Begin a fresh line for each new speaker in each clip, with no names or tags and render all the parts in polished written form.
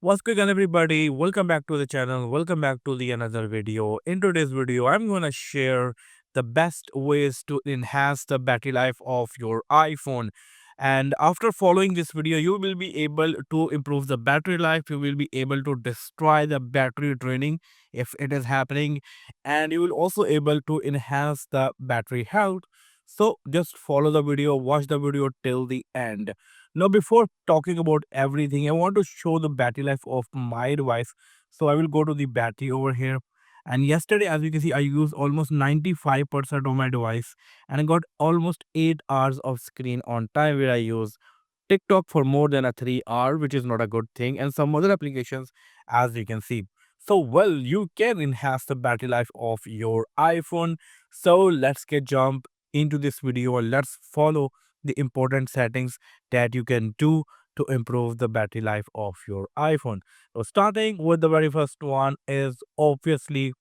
What's going on, everybody? Welcome back to the channel. Welcome back to the another video. In today's video, I'm gonna share the best ways to enhance the battery life of your iPhone. And after following this video, you will be able to improve the battery life. You will be able to destroy the battery draining if it is happening, and you will also able to enhance the battery health. So just follow the video, watch the video till the end. Now, before talking about everything, I want to show the battery life of my device. So I will go to the battery over here. And yesterday, as you can see, I used almost 95% of my device and I got almost 8 hours of screen on time where I use TikTok for more than a 3 hour, which is not a good thing, and some other applications, as you can see. So, well, you can enhance the battery life of your iPhone. So let's get jump into this video and let's follow the important settings that you can do to improve the battery life of your iPhone. So starting with the very first one is obviously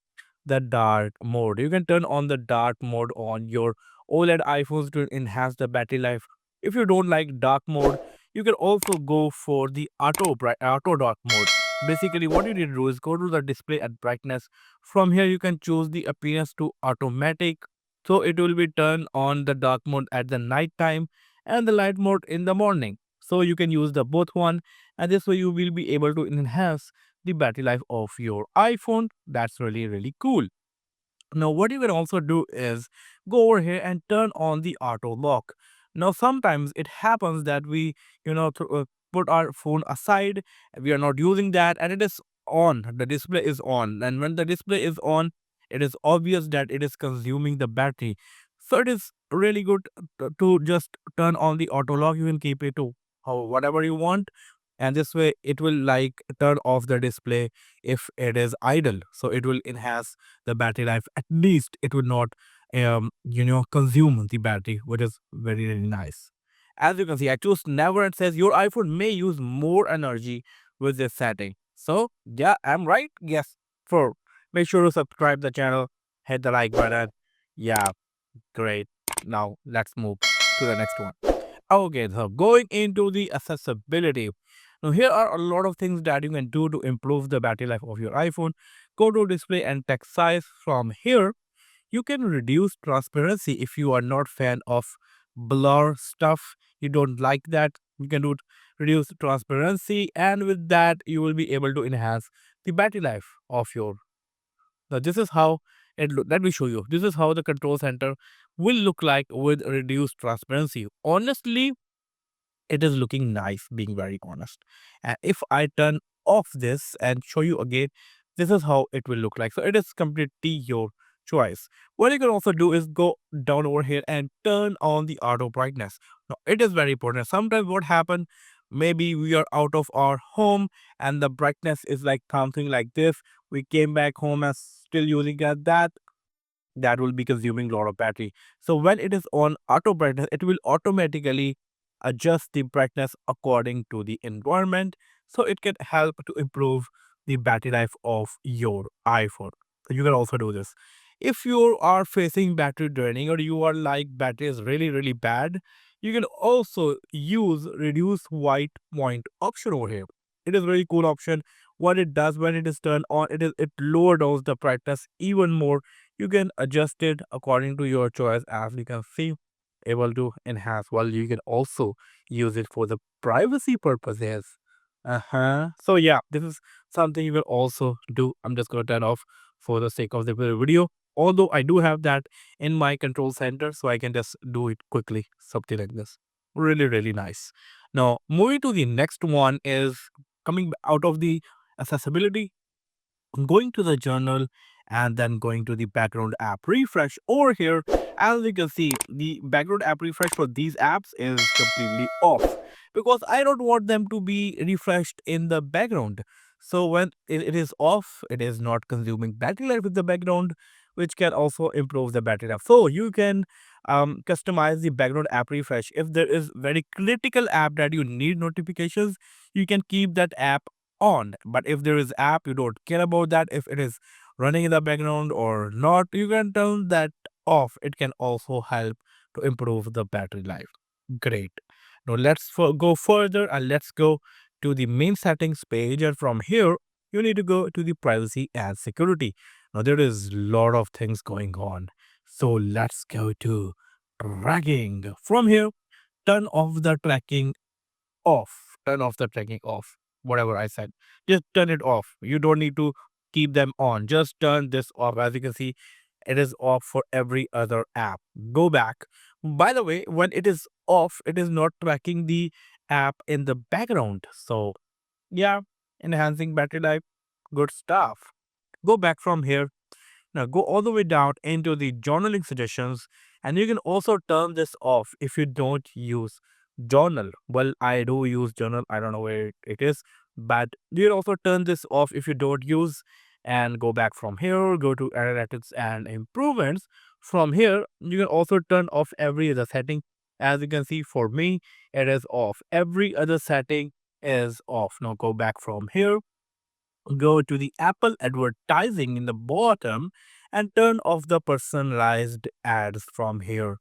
the dark mode. You can turn on the dark mode on your OLED iPhones to enhance the battery life. If you don't like dark mode, you can also go for the auto dark mode. Basically, what you need to do is go to the display and brightness. From here, you can choose the appearance to automatic. So it will be turned on the dark mode at the night time and the light mode in the morning. So you can use the both one, and this way you will be able to enhance the battery life of your iPhone. That's really cool. Now, what you can also do is go over here and turn on the auto lock. Now, sometimes it happens that we, put our phone aside, we are not using that, and it is on. The display is on, and when the display is on, it is obvious that it is consuming the battery. So it is really good to just turn on the auto lock. You can keep it to whatever you want, and this way it will like turn off the display if it is idle. So it will enhance the battery life. At least it will not consume the battery, which is very nice. As you can see, I choose never and says your iPhone may use more energy with this setting. So yeah, I'm right. Yes. For make sure to subscribe the channel, hit the like button. Yeah, great. Now let's move to the next one. Okay, so going into the accessibility. Now, here are a lot of things that you can do to improve the battery life of your iPhone. Go to display and text size. From here, you can reduce transparency if you are not fan of blur stuff. You don't like that. You can do reduce transparency, and with that, you will be able to enhance the battery life of your. Now, this is how it look. Let me show you. This is how the control center will look like with reduced transparency. Honestly, it is looking nice, being very honest. And if I turn off this and show you again, this is how it will look like. So it is completely your choice. What you can also do is go down over here and turn on the auto brightness. Now it is very important. Sometimes what happen, maybe we are out of our home and the brightness is like something like this. We came back home and still using that will be consuming a lot of battery. So when it is on auto brightness, it will automatically adjust the brightness according to the environment. So it can help to improve the battery life of your iPhone. So you can also do this. If you are facing battery draining or you are like battery is really bad, you can also use reduce white point option over here. It is very cool option. What it does when it is turned on, it lower down the brightness even more. You can adjust it according to your choice, as you can see, able to enhance. Well, you can also use it for the privacy purposes. So yeah, this is something you will also do. I'm just gonna turn off for the sake of the video. Although I do have that in my control center, so I can just do it quickly, something like this. Really nice. Now, moving to the next one is coming out of the accessibility, going to the journal, and then going to the background app refresh. Over here, as you can see, the background app refresh for these apps is completely off because I don't want them to be refreshed in the background. So when it is off, it is not consuming battery life with the background, which can also improve the battery life. So you can customize the background app refresh. If there is very critical app that you need notifications, you can keep that app on. But if there is app you don't care about that, if it is running in the background or not, you can turn that off. It can also help to improve the battery life. Great. Now let's go further and let's go to the main settings page, and from here you need to go to the privacy and security. Now there is a lot of things going on, so let's go to tracking. From here, turn off the tracking off. Turn off the tracking off. Whatever I said, just turn it off. You don't need to keep them on. Just turn this off. As you can see, it is off for every other app. Go back. By the way, when it is off, it is not tracking the app in the background. So yeah, enhancing battery life, good stuff. Go back from here. Now go all the way down into the journaling suggestions, and you can also turn this off if you don't use journal. Well, I do use journal. I don't know where it is, but you can also turn this off if you don't use, and go back from here, go to analytics and improvements. From here, you can also turn off every other setting. As you can see, for me, it is off. Every other setting is off. Now go back from here, go to the Apple advertising in the bottom, and turn off the personalized ads from here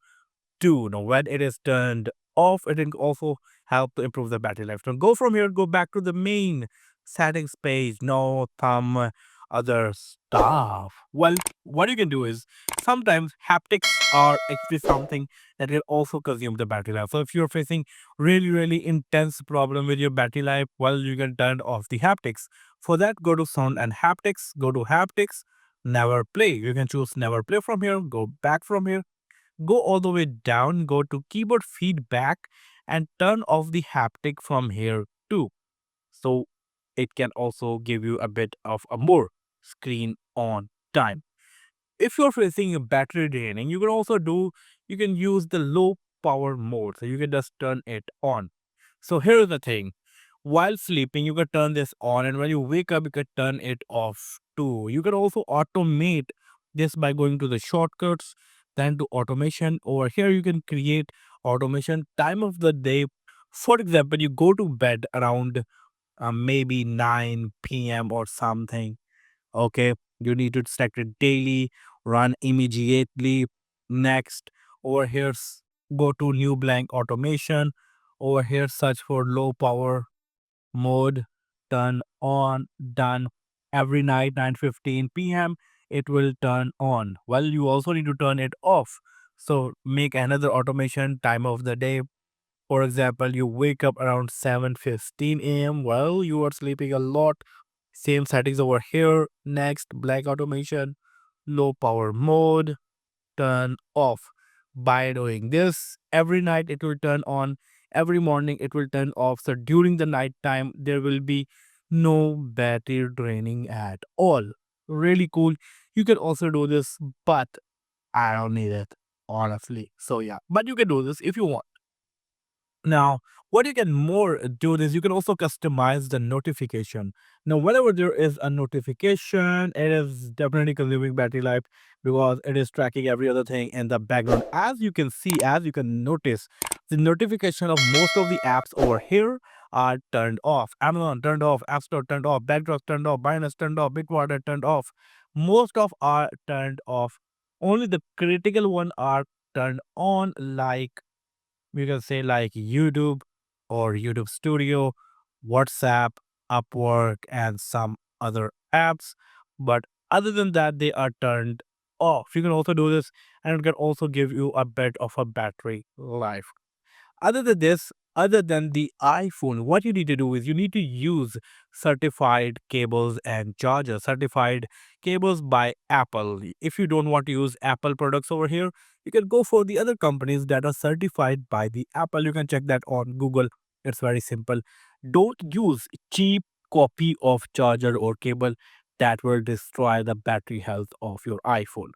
too. Now, when it is turned off, it can also help to improve the battery life. Now, go from here, go back to the main settings page. No thumb, other stuff. Well, what you can do is sometimes haptics are actually something that will also consume the battery life. So, if you're facing really intense problem with your battery life, well, you can turn off the haptics. For that, go to sound and haptics, go to haptics, never play. You can choose never play from here, go back from here, go all the way down, go to keyboard feedback, and turn off the haptic from here too. So it can also give you a bit of a more screen on time. If you're facing a battery draining, you can use the low power mode. So you can just turn it on. So here's the thing. While sleeping, you can turn this on, and when you wake up, you can turn it off too. You can also automate this by going to the shortcuts, then to automation. Over here, you can create automation time of the day. For example, you go to bed around maybe 9 p.m. or something. Okay, you need to select it daily, run immediately. Next, over here, go to new blank automation. Over here, search for low power mode, turn on, done. Every night 9:15 p.m. it will turn on. Well, you also need to turn it off. So make another automation time of the day. For example, you wake up around 7:15 a.m. Well, you are sleeping a lot. Same settings over here. Next, black automation, low power mode, turn off. By doing this, every night it will turn on, every morning it will turn off. So during the night time, there will be no battery draining at all. Really cool. You can also do this, but I don't need it, honestly. So yeah, but you can do this if you want. Now, what you can more do is you can also customize the notification. Now, whenever there is a notification, it is definitely consuming battery life because it is tracking every other thing in the background. As you can see, as you can notice, the notification of most of the apps over here are turned off. Amazon turned off, App Store turned off, Backdrop turned off, Binance turned off, Bitwater turned off. Most of are turned off. Only the critical one are turned on, like we can say like YouTube or YouTube Studio, WhatsApp, Upwork, and some other apps. But other than that, they are turned off. You can also do this, and it can also give you a bit of a battery life. Other than the iPhone, what you need to do is you need to use certified cables and chargers, certified cables by Apple. If you don't want to use Apple products over here, you can go for the other companies that are certified by the Apple. You can check that on Google. It's very simple. Don't use cheap copy of charger or cable that will destroy the battery health of your iPhone.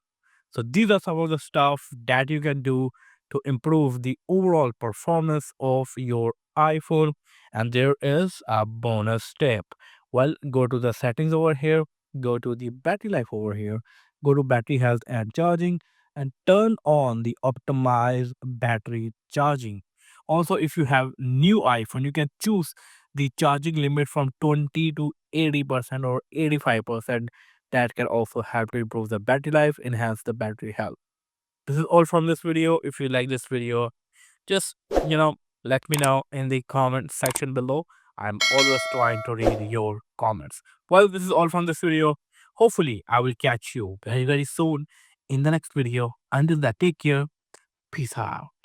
So these are some of the stuff that you can do to improve the overall performance of your iPhone. And there is a bonus step. Well, go to the settings over here, go to the battery life over here, go to battery health and charging, and turn on the optimized battery charging. Also, if you have new iPhone, you can choose the charging limit from 20 to 80% or 85%. That can also help to improve the battery life, enhance the battery health. This is all from this video. If you like this video, just let me know in the comment section below. I'm always trying to read your comments. Well, this is all from this video. Hopefully, I will catch you very, very soon in the next video. Until that, take care. Peace out.